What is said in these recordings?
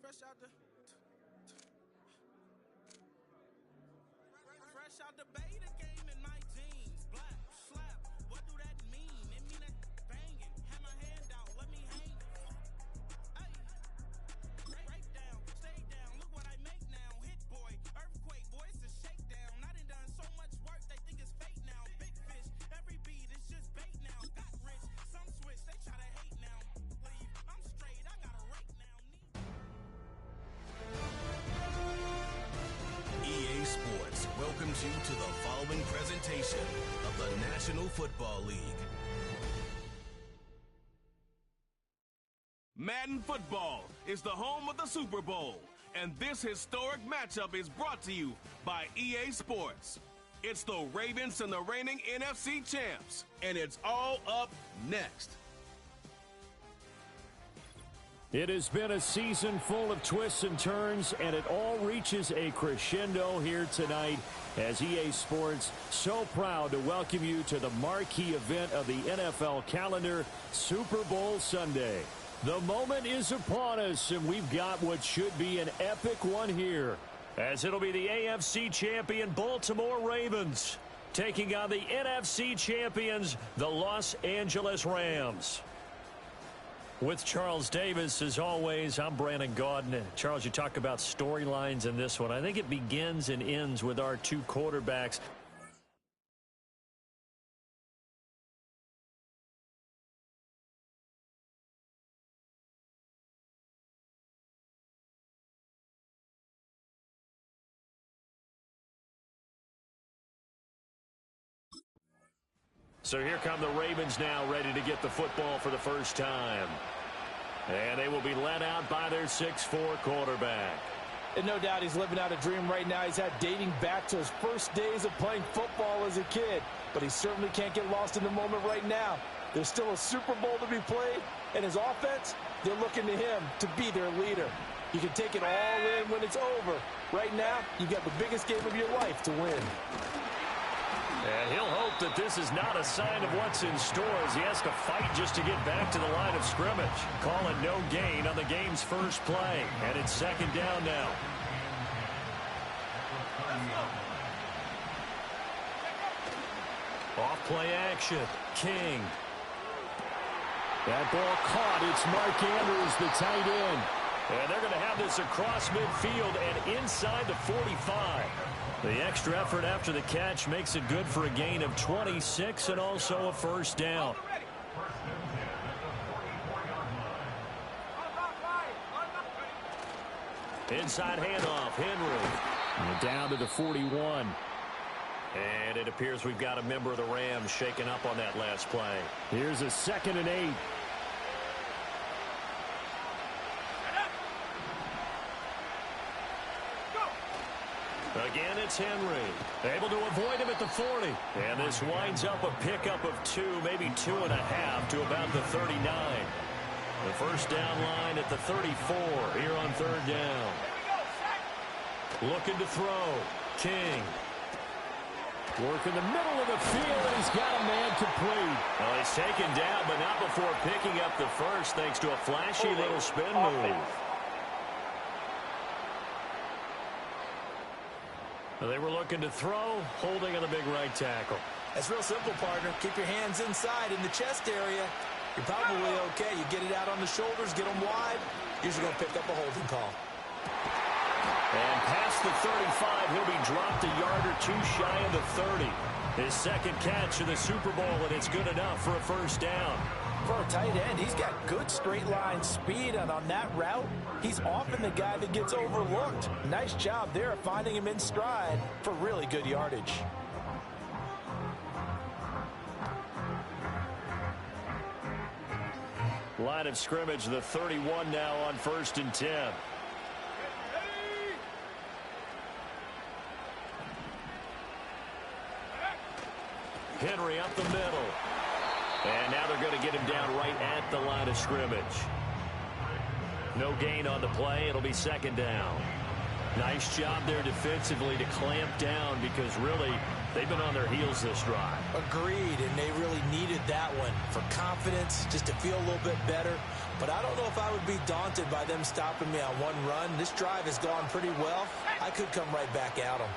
Fresh out the beta game in my jeans. Black, slap, what do that mean? It mean that banging. Have my hand out, let me hang. Ay, break down, stay down. Look what I make now. Hit boy, earthquake, boy, it's a shakedown. I done so much work, they think it's fake now. Big fish, every beat is just bait now. Got rich, some switch, they try to hate now. Leave, I'm straight, I got a rake now. EA Sports welcomes you to the following presentation of the National Football League. Madden Football is the home of the Super Bowl, and this historic matchup is brought to you by EA Sports. It's the Ravens and the reigning NFC champs, and it's all up next. It has been a season full of twists and turns, and it all reaches a crescendo here tonight as EA Sports so proud to welcome you to the marquee event of the NFL calendar, Super Bowl Sunday. The moment is upon us, and we've got what should be an epic one here, as it'll be the AFC champion Baltimore Ravens taking on the NFC champions, the Los Angeles Rams. With Charles Davis, as always, I'm Brandon Gaudin. Charles, you talk about storylines in this one. I think it begins and ends with our two quarterbacks. So here come the Ravens now, ready to get the football for the first time. And they will be led out by their 6'4 quarterback. And no doubt he's living out a dream right now. He's had dating back to his first days of playing football as a kid. But he certainly can't get lost in the moment right now. There's still a Super Bowl to be played. And his offense, they're looking to him to be their leader. You can take it all in when it's over. Right now, you've got the biggest game of your life to win. And he'll hope that this is not a sign of what's in store as he has to fight just to get back to the line of scrimmage. Call it no gain on the game's first play. And it's second down now. Off play action. King. That ball caught. It's Mark Andrews, the tight end. And they're going to have this across midfield and inside the 45. The extra effort after the catch makes it good for a gain of 26 and also a first down. Inside handoff, Henry. And down to the 41. And it appears we've got a member of the Rams shaken up on that last play. Here's a 2nd and 8. Again, it's Henry. Able to avoid him at the 40. And this winds up a pickup of 2, maybe 2.5 to about the 39. The first down line at the 34 here on third down. Looking to throw. King. Work in the middle of the field, and he's got a man complete. Well, he's taken down, but not before picking up the first thanks to a flashy little spin move. They were looking to throw, holding on the big right tackle. That's real simple, partner. Keep your hands inside in the chest area. You're probably okay. You get it out on the shoulders, get them wide. Usually going to pick up a holding call. And past the 35, he'll be dropped a yard or two shy of the 30. His second catch of the Super Bowl, and it's good enough for a first down. For a tight end, he's got good straight line speed, and on that route, he's often the guy that gets overlooked. Nice job there of finding him in stride for really good yardage. Line of scrimmage, the 31 now on 1st and 10. Henry up the middle. And now they're going to get him down right at the line of scrimmage. No gain on the play. It'll be second down. Nice job there defensively to clamp down because really they've been on their heels this drive. Agreed, and they really needed that one for confidence, just to feel a little bit better. but I don't know if I would be daunted by them stopping me on one run. This drive has gone pretty well. I could come right back at them.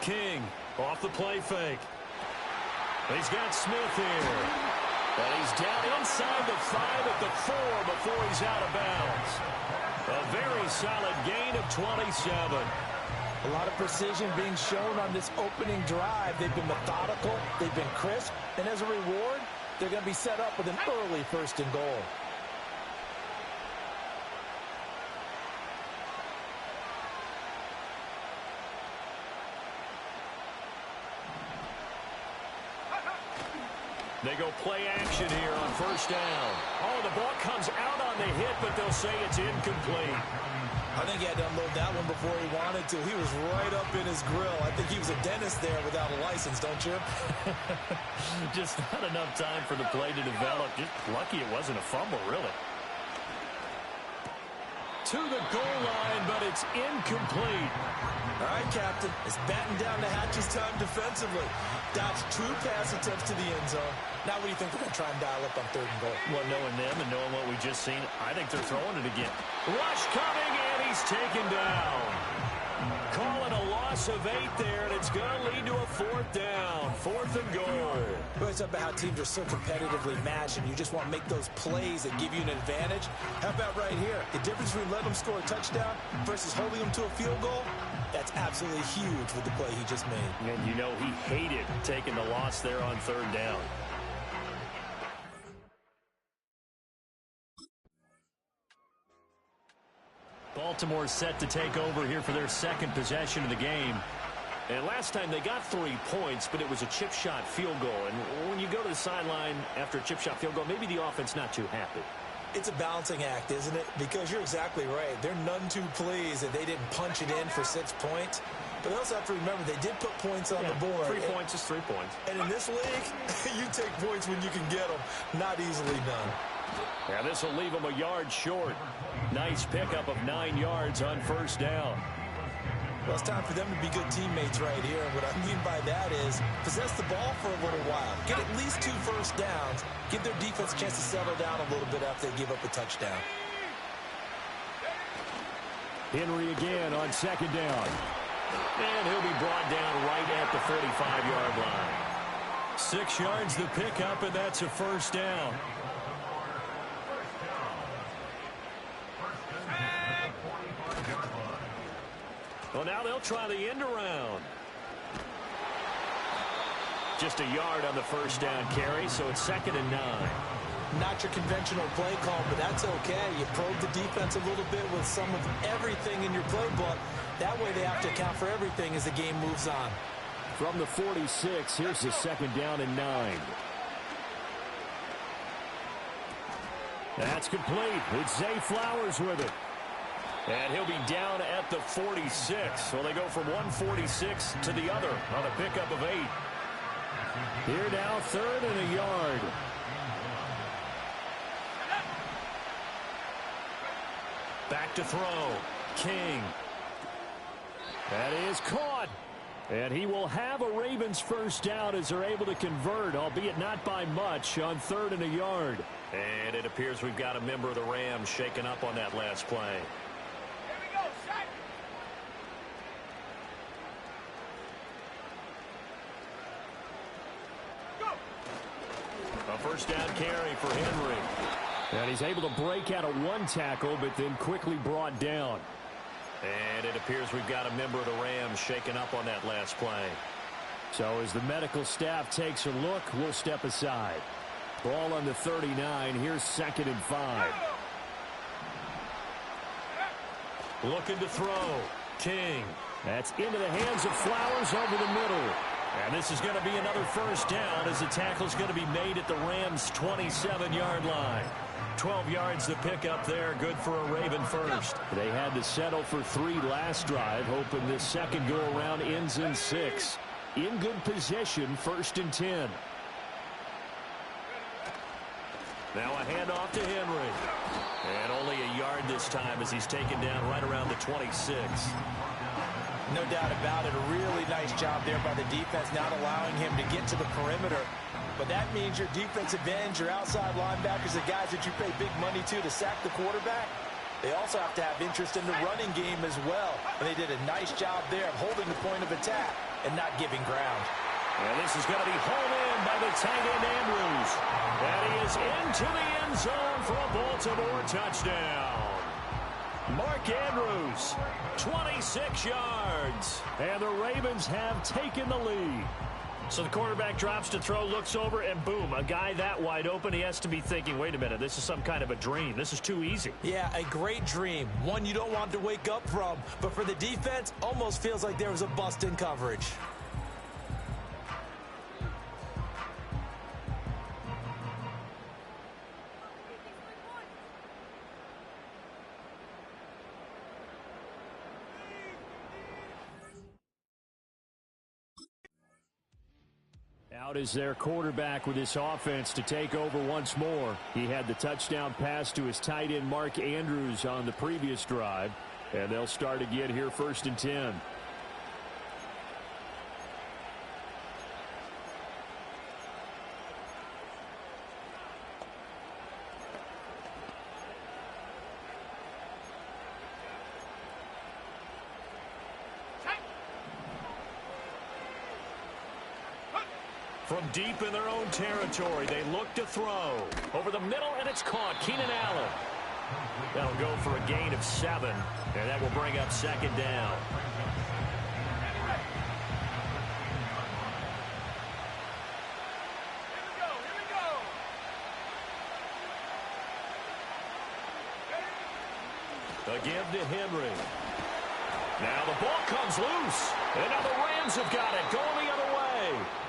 King off the play fake. He's got Smith here. And he's down inside the 5 at the 4 before he's out of bounds. A very solid gain of 27. A lot of precision being shown on this opening drive. They've been methodical. They've been crisp. And as a reward, they're going to be set up with an early 1st and goal. They go play action here on 1st down. Oh, the ball comes out on the hit, but they'll say it's incomplete. I think he had to unload that one before he wanted to. He was right up in his grill. I think he was a dentist there without a license, don't you? Just not enough time for the play to develop. Just lucky it wasn't a fumble, really. To the goal line, but it's incomplete. All right, Captain. It's batten down the hatches time defensively. Dodged 2 pass attempts to the end zone. Now what do you think they're going to try and dial up on 3rd and goal? Well, knowing them and knowing what we just seen, I think they're throwing it again. Rush coming, and he's taken down. Calling a loss of 8 there, and it's going to lead to a 4th down. 4th and goal. We always talk about how teams are so competitively matched, and you just want to make those plays that give you an advantage. How about right here? The difference between letting them score a touchdown versus holding them to a field goal, that's absolutely huge with the play he just made. And you know he hated taking the loss there on 3rd down. Baltimore set to take over here for their 2nd possession of the game. And last time they got 3 points, but it was a chip shot field goal. And when you go to the sideline after a chip shot field goal, maybe the offense not too happy. It's a balancing act, isn't it? Because you're exactly right. They're none too pleased that they didn't punch it in for 6 points. But they also have to remember they did put points on the board. 3 points is 3 points. And in this league, you take points when you can get them. Not easily done. Yeah, this will leave them a yard short. Nice pickup of 9 yards on 1st down. Well, it's time for them to be good teammates right here. And what I mean by that is possess the ball for a little while. Get at least 2 first downs. Give their defense a chance to settle down a little bit after they give up a touchdown. Henry again on 2nd down. And he'll be brought down right at the 45-yard line. 6 yards the pickup, and that's a 1st down. Well, now they'll try the end around. Just a yard on the 1st down carry, so it's 2nd and 9. Not your conventional play call, but that's okay. You probe the defense a little bit with some of everything in your playbook. That way they have to account for everything as the game moves on. From the 46, here's the 2nd down and 9. That's complete. It's Zay Flowers with it. And he'll be down at the 46. Well, they go from 146 to the other on a pickup of 8. Here now, 3rd and a yard. Back to throw. King. That is caught. And he will have a Ravens 1st down as they're able to convert, albeit not by much, on 3rd and a yard. And it appears we've got a member of the Rams shaken up on that last play. A 1st down carry for Henry. And he's able to break out of 1 tackle, but then quickly brought down. And it appears we've got a member of the Rams shaken up on that last play. So as the medical staff takes a look, we'll step aside. Ball on the 39. Here's 2nd and 5. Looking to throw. King. That's into the hands of Flowers over the middle. And this is going to be another 1st down as the tackle's going to be made at the Rams' 27-yard line. 12 yards to pick up there, good for a Raven 1st. They had to settle for 3 last drive, hoping this 2nd go-around ends in 6. In good position, 1st and 10. Now a handoff to Henry. And only a yard this time as he's taken down right around the 26. No doubt about it. A really nice job there by the defense, not allowing him to get to the perimeter. But that means your defensive ends, your outside linebackers, the guys that you pay big money to sack the quarterback, they also have to have interest in the running game as well. And they did a nice job there of holding the point of attack and not giving ground. And this is going to be hauled in by the tight end Andrews. And he is into the end zone for a Baltimore touchdown. Mark Andrews, 26 yards. And the Ravens have taken the lead. So the quarterback drops to throw, looks over, and boom, a guy that wide open, he has to be thinking, wait a minute, this is some kind of a dream. This is too easy. Yeah, a great dream. One you don't want to wake up from. But for the defense, almost feels like there was a bust in coverage. Out is their quarterback with his offense to take over once more. He had the touchdown pass to his tight end Mark Andrews on the previous drive. And they'll start again here, 1st and 10. From deep in their own territory, they look to throw. Over the middle, and it's caught. Keenan Allen. That'll go for a gain of 7, and that will bring up 2nd down. A give to Henry. Now the ball comes loose. And now the Rams have got it. Going the other way.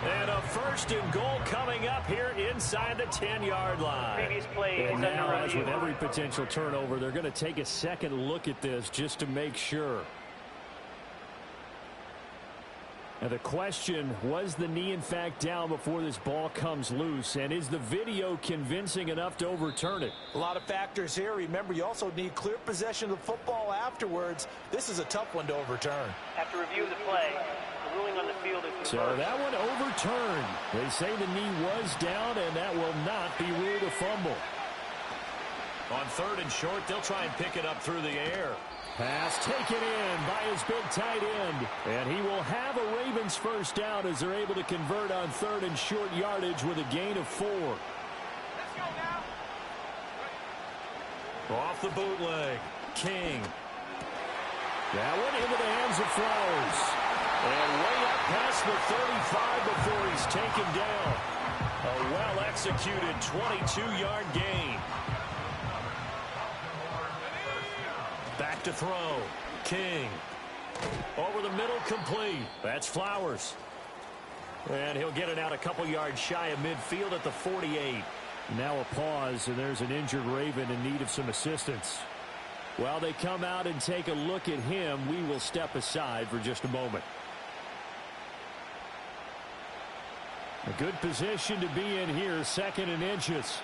And a 1st and goal coming up here inside the 10-yard line. Previous play and is now, under as review. with every potential turnover, they're going to take a second look at this just to make sure. Now the question, was the knee in fact down before this ball comes loose? And is the video convincing enough to overturn it? A lot of factors here. Remember, you also need clear possession of the football afterwards. This is a tough one to overturn. After review of the play, the ruling on the field is reversed. So that one overturned. They say the knee was down, and that will not be ruled a fumble. On 3rd and short, they'll try and pick it up through the air. Pass taken in by his big tight end. And he will have a Ravens 1st down as they're able to convert on 3rd and short yardage with a gain of 4. Let's go now. Off the bootleg. King. That one into the hands of Flowers. And way up past the 35 before he's taken down. A well-executed 22-yard gain. Back to throw. King. Over the middle, complete. That's Flowers. And he'll get it out a couple yards shy of midfield at the 48. Now a pause, and there's an injured Raven in need of some assistance. While they come out and take a look at him, we will step aside for just a moment. A good position to be in here, 2nd and inches.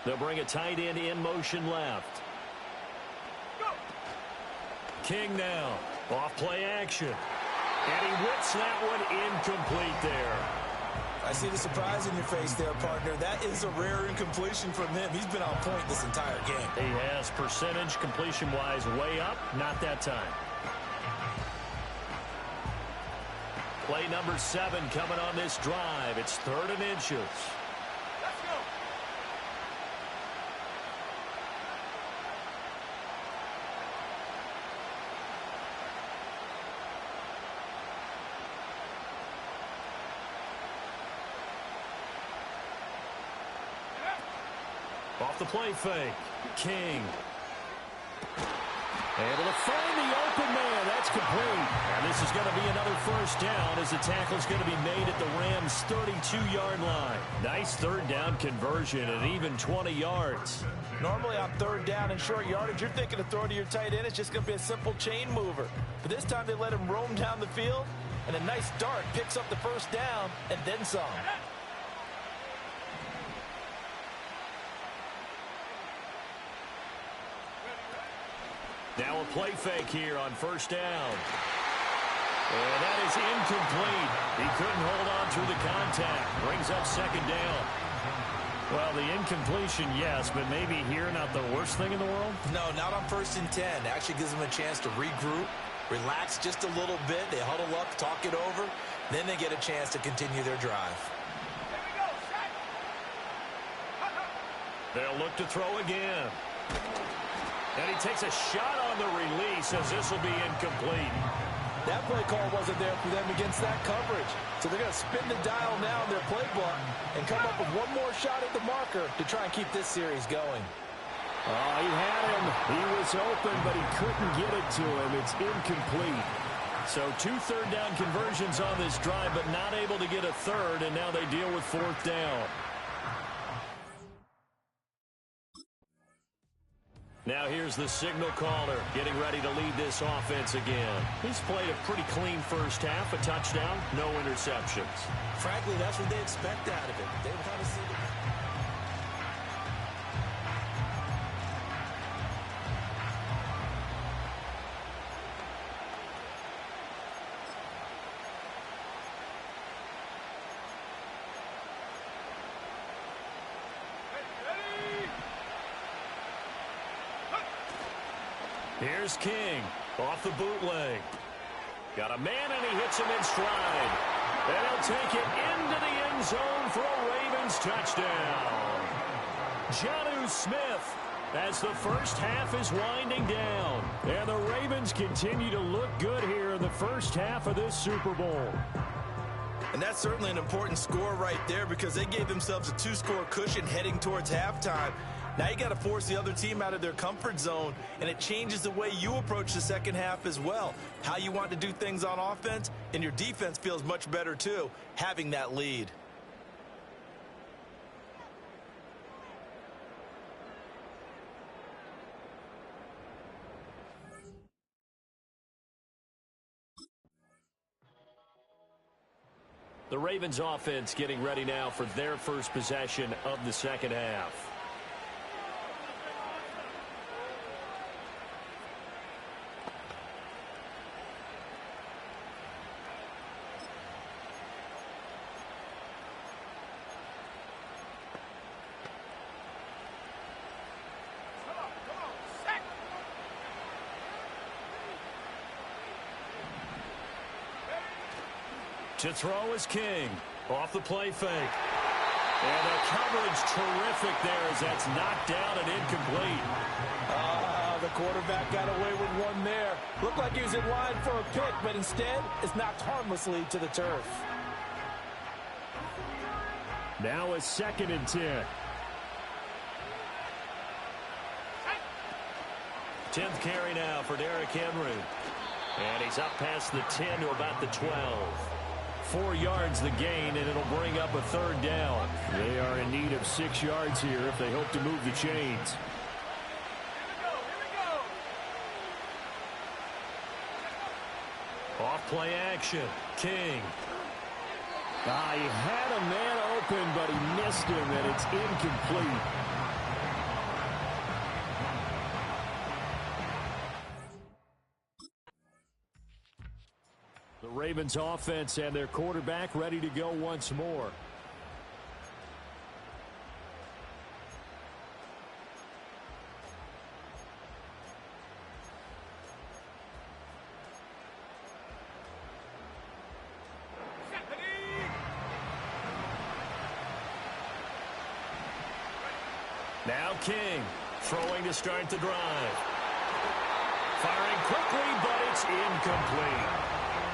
They'll bring a tight end in motion left. Go. King now. Off play action. And he whips that one incomplete there. I see the surprise in your face there, partner. That is a rare incompletion from him. He's been on point this entire game. He has percentage completion-wise way up. Not that time. Play number 7 coming on this drive. It's 3rd and inches. Let's go. Off the play fake. King. Able to find the open man. That's complete. And this is going to be another first down as the tackle is going to be made at the Rams' 32-yard line. Nice third down conversion at even 20 yards. Normally on third down and short yardage, you're thinking of throwing to your tight end. It's just going to be a simple chain mover. But this time they let him roam down the field, and a nice dart picks up the first down and then some. Now a play fake here on first down. And that is incomplete. He couldn't hold on through the contact. Brings up second down. Well, the incompletion, yes, but maybe here not the worst thing in the world? No, not on 1st and 10. Actually gives them a chance to regroup, relax just a little bit. They huddle up, talk it over. Then they get a chance to continue their drive. They'll look to throw again. And he takes a shot on the release as this will be incomplete. That play call wasn't there for them against that coverage. So they're going to spin the dial now in their playbook and come up with one more shot at the marker to try and keep this series going. Oh, he had him. He was open, but he couldn't get it to him. It's incomplete. So 2 third-down conversions on this drive, but not able to get a third, and now they deal with 4th down. Now here's the signal caller getting ready to lead this offense again. He's played a pretty clean first half, a touchdown, no interceptions. Frankly, that's what they expect out of him. They want to see the... Here's King off the bootleg. Got a man, and he hits him in stride. And he'll take it into the end zone for a Ravens touchdown. Jonnu Smith as the first half is winding down. And the Ravens continue to look good here in the first half of this Super Bowl. And that's certainly an important score right there because they gave themselves a 2-score cushion heading towards halftime. Now you got to force the other team out of their comfort zone, and it changes the way you approach the second half as well. How you want to do things on offense, and your defense feels much better too, having that lead. The Ravens offense getting ready now for their first possession of the second half. To throw is King. Off the play fake. And the coverage terrific there as that's knocked down and incomplete. The quarterback got away with one there. Looked like he was in line for a pick, but instead it's knocked harmlessly to the turf. Now a 2nd and 10. 10th carry now for Derrick Henry. And he's up past the 10 to about the 12. 4 yards the gain, and it'll bring up a 3rd down. They are in need of 6 yards here if they hope to move the chains. Off play action. King. He had a man open, but he missed him, and it's incomplete. The Ravens offense and their quarterback ready to go once more. Now King throwing to start the drive. Firing quickly, but it's incomplete.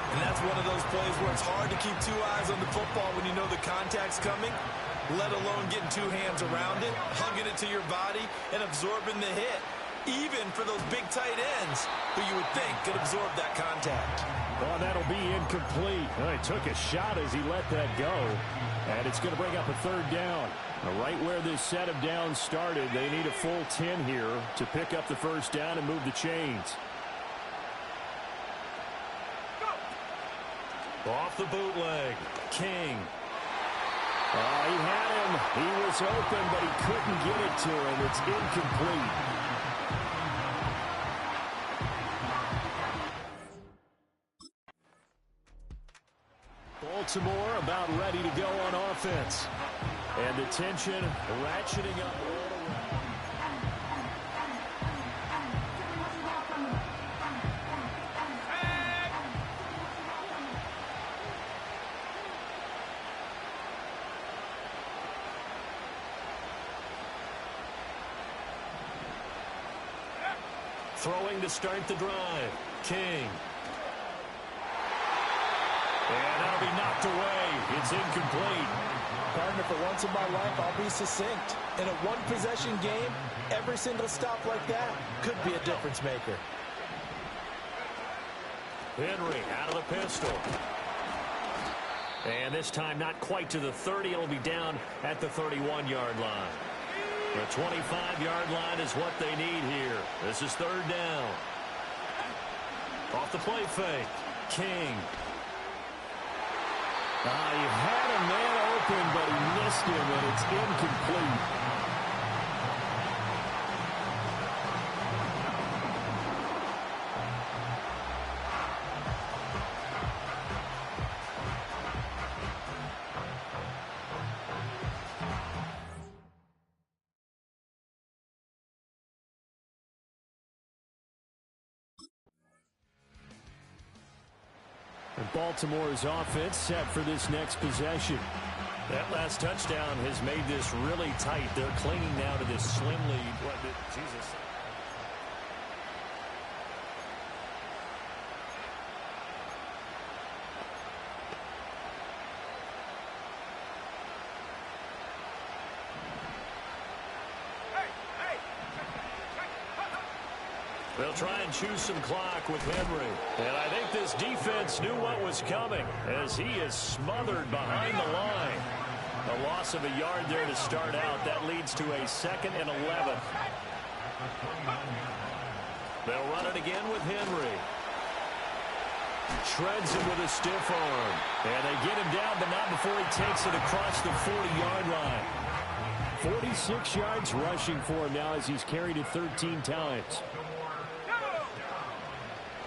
And that's one of those plays where it's hard to keep 2 eyes on the football when you know the contact's coming, let alone getting 2 hands around it, hugging it to your body, and absorbing the hit. even for those big tight ends who you would think could absorb that contact. Well, that'll be incomplete. Well, he took a shot as he let that go, and it's going to bring up a third down. Right where this set of downs started, they need a full 10 here to pick up the first down and move the chains. Off the bootleg, King. He had him. He was open, but he couldn't get it to him. It's incomplete. Baltimore about ready to go on offense. And the tension ratcheting up all around. Throwing to start the drive, King. And that'll be knocked away. It's incomplete. Partner, for once in my life, I'll be succinct. In a one-possession game, every single stop like that could be a difference maker. Henry out of the pistol. And this time not quite to the 30. It'll be down at the 31-yard line. The 25-yard line is what they need here. This is third down. Off the play fake, King. He had a man open, but he missed him, and it's incomplete. And Baltimore's offense set for this next possession. That last touchdown has made this really tight. They're clinging now to this slim lead. Jesus. They'll try and choose some clock with Henry. And I think this defense knew what was coming as he is smothered behind the line. A loss of a yard there to start out. That leads to a 2nd and 11. They'll run it again with Henry. Shreds him with a stiff arm. And they get him down, but not before he takes it across the 40-yard line. 46 yards rushing for him now as he's carried it 13 times.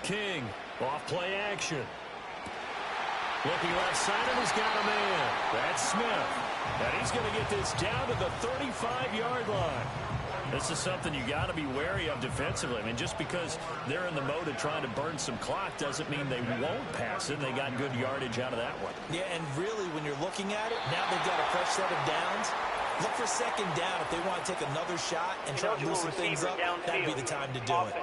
King, off play action. Looking left side, and he's got a man. That's Smith. And he's going to get this down to the 35-yard line. This is something you got to be wary of defensively. I mean, just because they're in the mode of trying to burn some clock doesn't mean they won't pass it. They got good yardage out of that one. Yeah, and really, when you're looking at it, now they've got a fresh set of downs. Look for second down if they want to take another shot and try to loosen things up. That'd be the time to do it.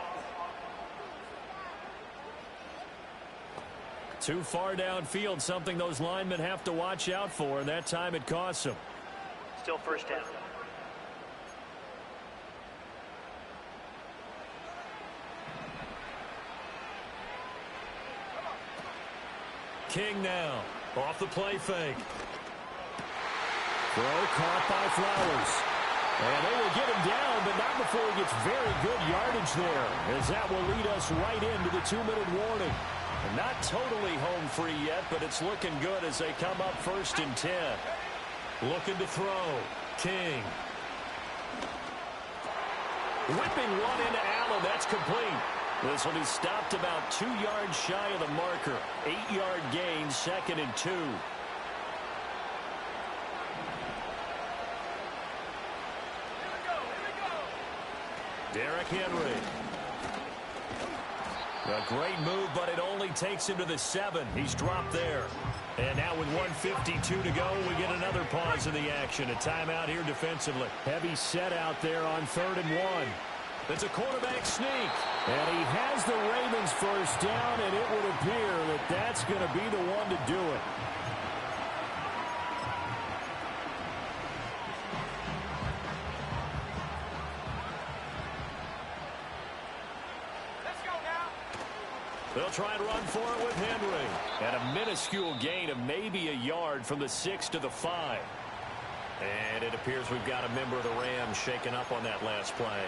Too far downfield, something those linemen have to watch out for, and that time it costs them. Still first down. King now, off the play fake. Throw caught by Flowers. And they will get him down, but not before he gets very good yardage there, as that will lead us right into the 2-minute warning. And not totally home free yet, but it's looking good as they come up 1st and 10. Looking to throw. King. Whipping one into Allen. That's complete. This will be stopped about 2 yards shy of the marker. 8-yard gain, 2nd and 2. Derrick Henry. A great move, but it only takes him to the 7. He's dropped there. And now with 1:52 to go, we get another pause in the action. A timeout here defensively. Heavy set out there on 3rd and 1. It's a quarterback sneak. And he has the Ravens first down, and it would appear that that's going to be the one to do it. They'll try and run for it with Henry. And a minuscule gain of maybe a yard from the 6 to the 5. And it appears we've got a member of the Rams shaken up on that last play.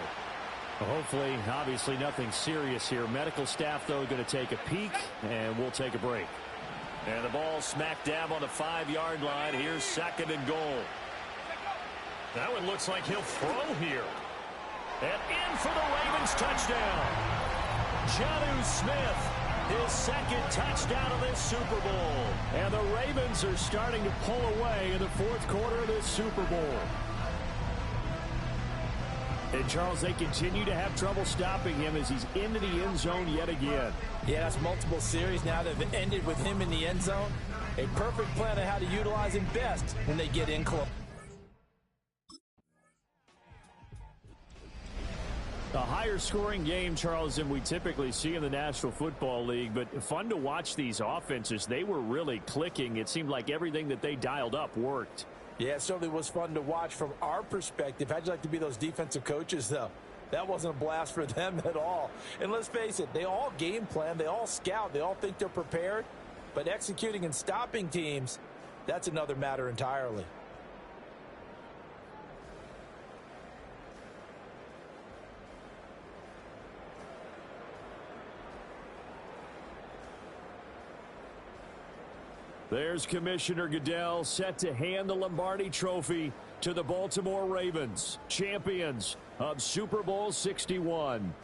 Well, hopefully, obviously nothing serious here. Medical staff, though, going to take a peek, and we'll take a break. And the ball smack dab on the 5-yard line. Here's 2nd and goal. That one looks like he'll throw here. And in for the Ravens touchdown. Jonnu Smith, his 2nd touchdown of this Super Bowl. And the Ravens are starting to pull away in the 4th quarter of this Super Bowl. And, Charles, they continue to have trouble stopping him as he's into the end zone yet again. Yeah, that's multiple series now that have ended with him in the end zone. A perfect plan on how to utilize him best when they get in close. A higher scoring game, Charles, than we typically see in the National Football League, but fun to watch these offenses. They were really clicking. It seemed like everything that they dialed up worked. Yeah, it certainly was fun to watch from our perspective. How'd you like to be those defensive coaches, though? That wasn't a blast for them at all. And let's face it, they all game plan, they all scout, they all think they're prepared. But executing and stopping teams, that's another matter entirely. There's Commissioner Goodell set to hand the Lombardi Trophy to the Baltimore Ravens, champions of Super Bowl 61.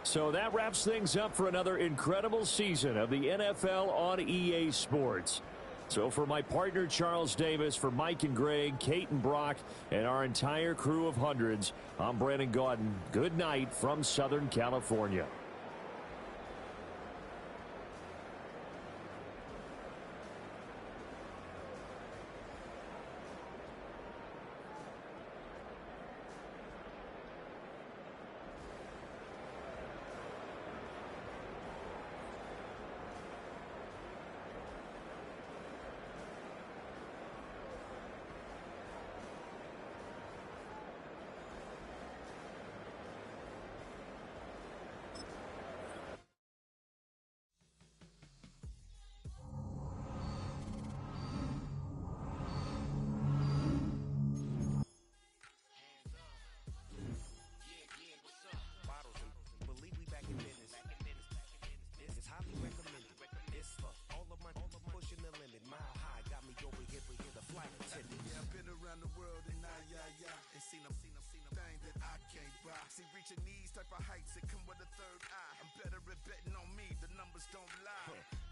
So that wraps things up for another incredible season of the NFL on EA Sports. So for my partner Charles Davis, for Mike and Greg, Kate and Brock, and our entire crew of hundreds, I'm Brandon Gaudin. Good night from Southern California.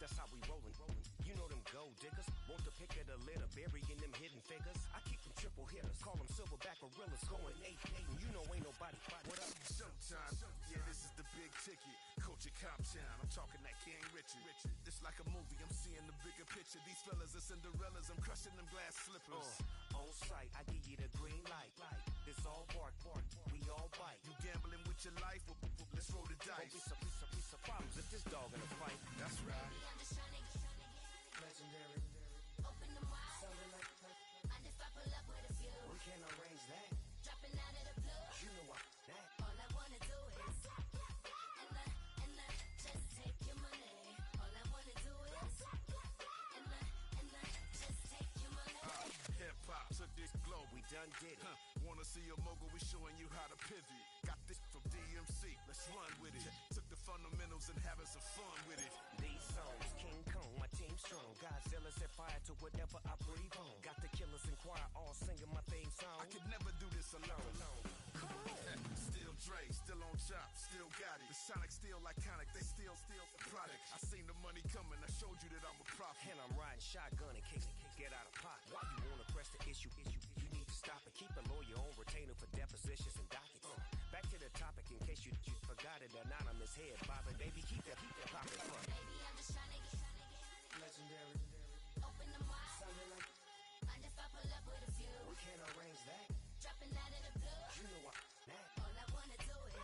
That's how we rollin'. You know them gold diggers. Want the pick of the litter, burying them hidden figures. I keep them triple hitters, call them silverback gorillas, going 8-8, and you know ain't nobody. What up? Showtime. Yeah, this is the big ticket. Culture Cop Town. I'm talking that King Richard. This like a movie. I'm seeing the bigger picture. These fellas are Cinderellas. I'm crushing them glass slippers. On sight, I give you the green light. This all bark. We all bite. You gambling with your life? Well, let's roll the dice. Don't be some problems if this dog in a fight. That's right. Legendary. Open them wide. Sounding like I just pull up with a few. We can't arrange that. Dropping out of the blue. You know what? That. All I wanna do is and just take your money. All I wanna do is and just take your money. Hip hop took this globe. We done did it. Wanna see a mogul? We showing you how to pivot. Got this from DMC. Let's run with it. Took the fundamentals and having some fun with it. These songs, King Kong, my team strong. Godzilla set fire to whatever I breathe on. Got the killers in choir all singing my theme song. I could never do this alone. Come on. Still Dre, still on top, still got it. The Sonic still iconic, they still the product. I seen the money coming, I showed you that I'm a prophet. And I'm riding shotgun in case get out of pocket. Why you wanna press the issue? You need to stop it. Keep a lawyer on retainer for depositions and dockets. Back to the topic in case you forgot it. Anonymous head bobbing, baby, keep that popping. Baby, I'm just trying to get Legendary. open them wide. Sounding like I just pull up with a few. we can't arrange that. Dropping out of the blue. You know what? That. All I wanna do is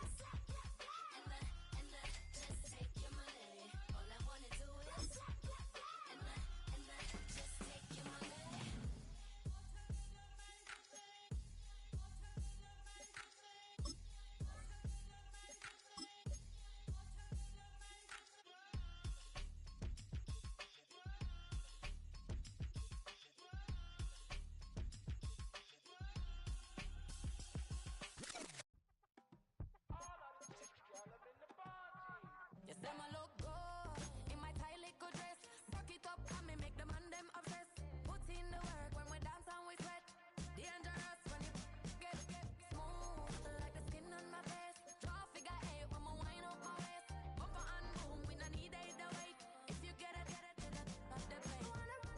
and just take your money. All I wanna do is and just take your money. Them a look good in my tight little dress. Rock it up and me make the man them obsessed. Put in the work when we dance and we sweat. Dangerous when you get smooth like the skin on my face. Draw figure eight when we wind up my waist. Bumper and boom, we no need either wait. If you get it, off the plate. Wanna run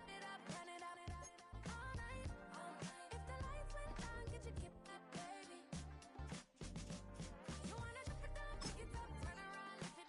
it up, run it up all night. If the lights went down, get your kip up, baby. You wanna drop it down, pick it up, turn around, lift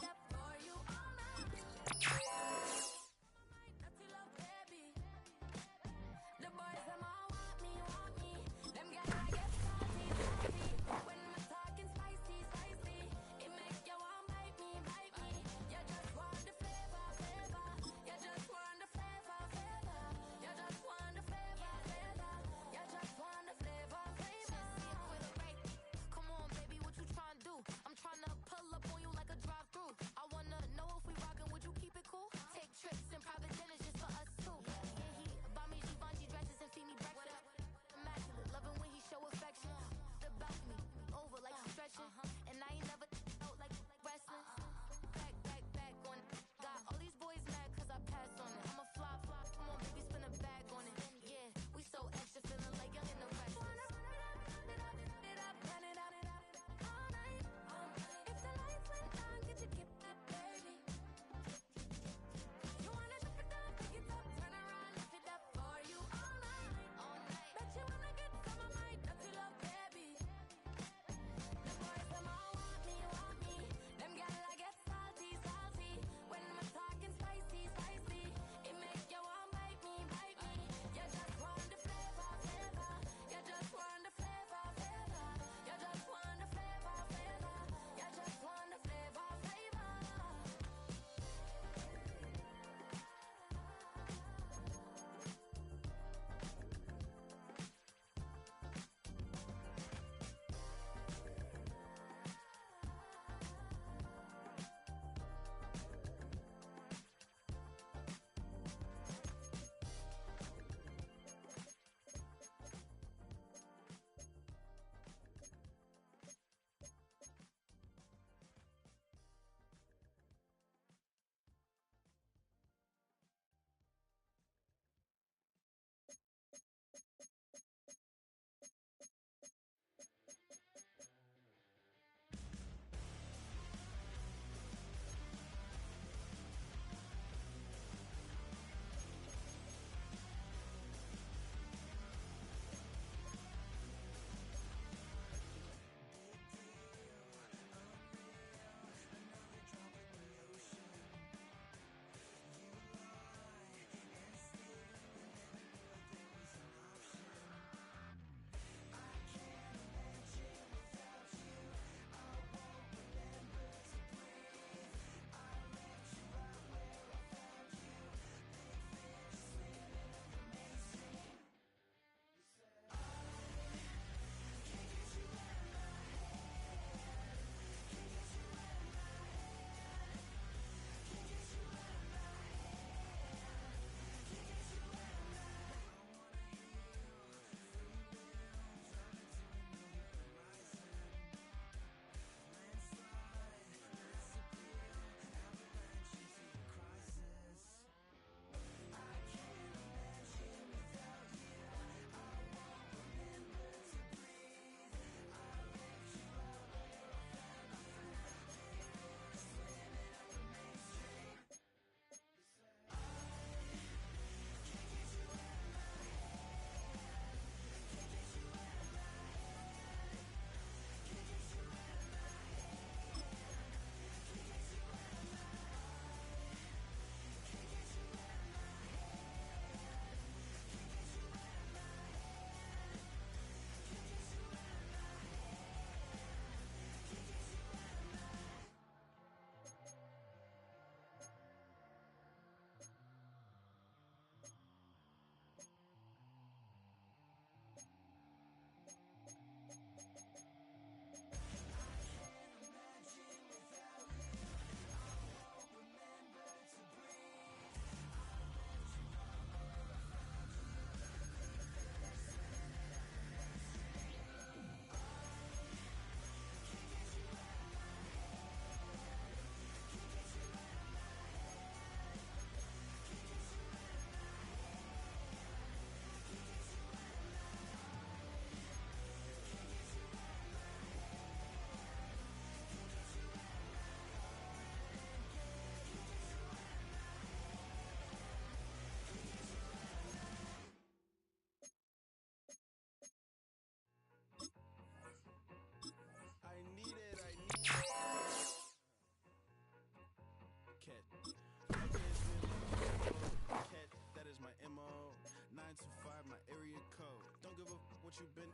what you been.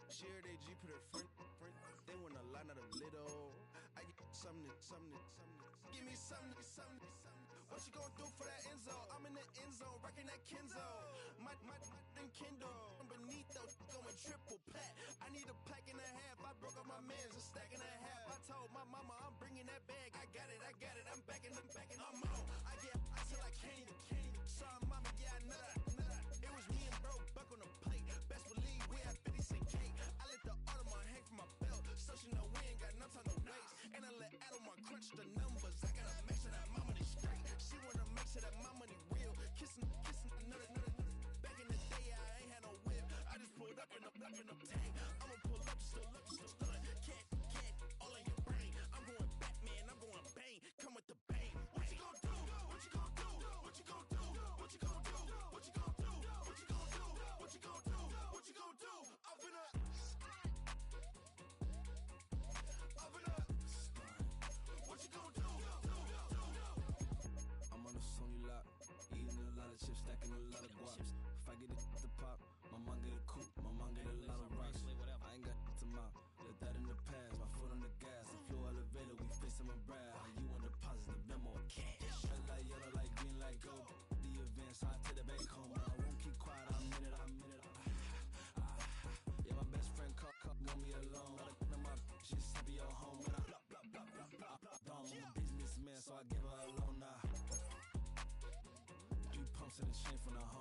Share they G put her friend. They want a lot, not a little. I get something. Give me something. What you gonna do for that end zone? I'm in the end zone, rocking that Kenzo. My thing Kindle. I'm beneath though, going triple plat. I need a pack and a half. I broke up my man's a stack and a half. I told my mama I'm bringing that bag. I got it. I'm backing. I'm on. I get till I can't. Sorry, mama, yeah, I know that. It was me and bro, buck on the plate. Best believe we had 50 cent cake. I let the Audemars hang from my belt, so she know we ain't got no time to waste. And I let Adelmar crunch the numbers. I gotta make sure that my money straight. She wanna make sure that my money real. Kissing another. Back in the day, I ain't had no whip. I just pulled up in the tank. I'ma pull up just to stun. Can't all in your brain. I'm going Batman. I'm going bang. Come with the bang. What you gonna do? What you gonna do? What you gonna do? What you gonna do? What you gonna do? What you gonna do? What you gonna do? What you gonna do? Up in a what you gonna do? I'm on a Sony lot, eating a lot of chips, stacking a lot of guaps. If I get it at the pop, my mom get a coupe, my mom get a lot of rocks. I ain't got to mouth, let that in the past. My foot on the gas, I flew elevator, we facing my brad. You want the positive, memo or cash? Red light, yellow light, green light, go. The events, I take it back home. I won't keep quiet, I'm in it. Yeah, my best friend called, want me alone. Let my shit be your home. When I I'm a businessman, so I give her a loan now. 3 pumps in the chain from the home.